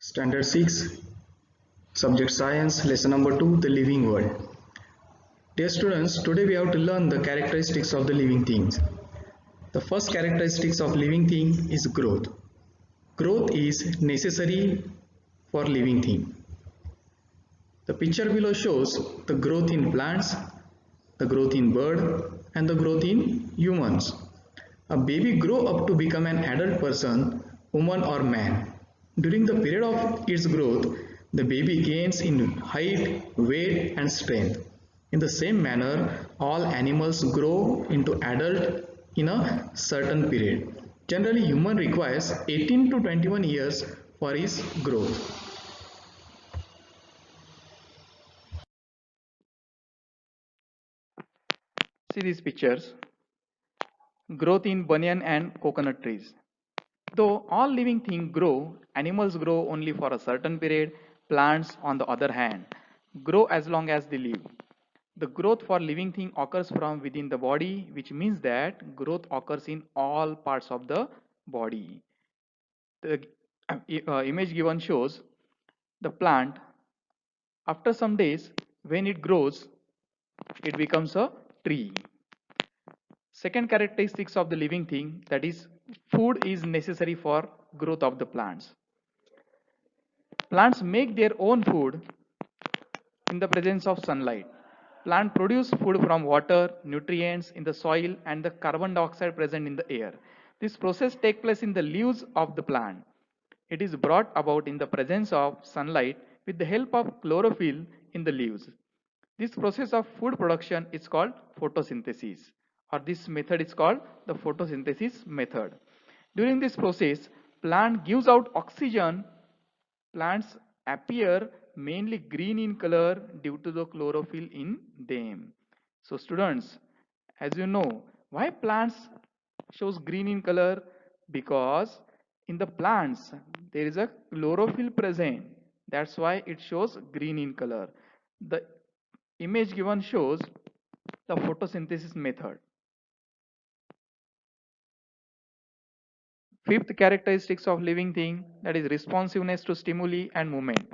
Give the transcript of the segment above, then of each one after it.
Standard 6, Subject Science, Lesson number 2, The Living World. Dear students, today we have to learn the characteristics of the living things. The first characteristics of living thing is growth. Growth is necessary for living thing. The picture below shows the growth in plants, the growth in bird, and the growth in humans. A baby grows up to become an adult person, woman or man. During the period of its growth, the baby gains in height, weight and strength. In the same manner, all animals grow into adult in a certain period. Generally, human requires 18 to 21 years for his growth. See these pictures. Growth in banyan and coconut trees. Though all living things grow, animals grow only for a certain period. Plants, on the other hand, grow as long as they live. The growth for living thing occurs from within the body, which means that growth occurs in all parts of the body. The image given shows the plant. After some days, when it grows, it becomes a tree. Second characteristics of the living thing, that is food is necessary for growth of the plants. Plants make their own food in the presence of sunlight. Plants produce food from water, nutrients in the soil and the carbon dioxide present in the air. This process takes place in the leaves of the plant. It is brought about in the presence of sunlight with the help of chlorophyll in the leaves. This process of food production is called photosynthesis, or this method is called the photosynthesis method. During this process, plant gives out oxygen. Plants appear mainly green in color due to the chlorophyll in them. So students, as you know, why plants shows green in color? Because in the plants there is a chlorophyll present. That's why it shows green in color. The image given shows the photosynthesis method. Fifth characteristics of living thing, that is responsiveness to stimuli and movement.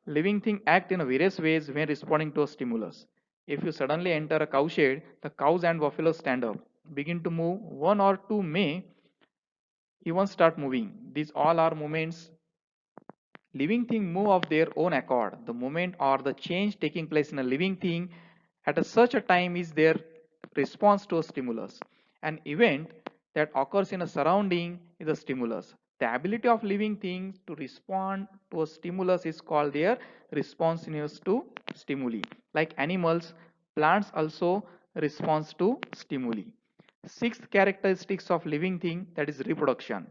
Living things act in various ways when responding to a stimulus. If you suddenly enter a cowshed, the cows and buffaloes stand up, begin to move. One or two may even start moving. These all are movements. Living things move of their own accord. The movement or the change taking place in a living thing at such a time is their response to a stimulus. An event that occurs in a surrounding is a stimulus. The ability of living things to respond to a stimulus is called their responsiveness to stimuli. Like animals, plants also respond to stimuli. Sixth characteristics of living thing, that is reproduction.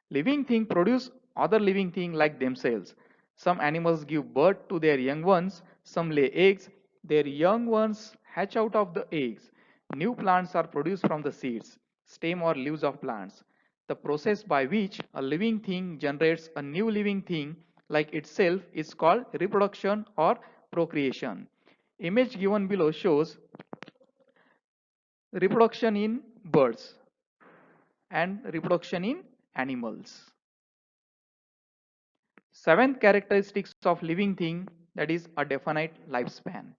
Living thing produce other living thing like themselves. Some animals give birth to their young ones, some lay eggs, their young ones hatch out of the eggs. New plants are produced from the seeds, stem or leaves of plants. The process by which a living thing generates a new living thing like itself is called reproduction or procreation. Image given below shows reproduction in birds and reproduction in animals. Seventh characteristics of living thing, that is a definite lifespan.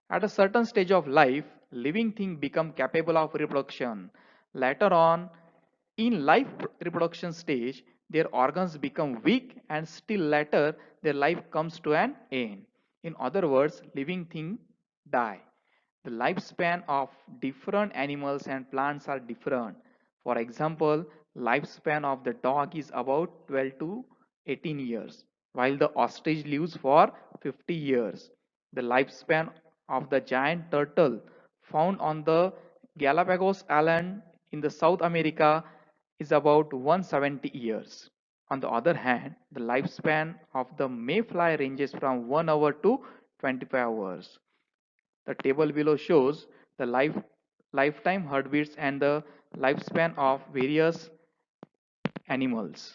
At a certain stage of life, living thing become capable of reproduction. Later on, in life reproduction stage, their organs become weak and still later their life comes to an end. In other words, living thing die. The lifespan of different animals and plants are different. For example, lifespan of the dog is about 12 to 18 years, while the ostrich lives for 50 years. The lifespan of the giant turtle found on the Galapagos Island in the South America is about 170 years. On the other hand, the lifespan of the mayfly ranges from 1 hour to 25 hours. The table below shows the lifetime heartbeats and the lifespan of various animals.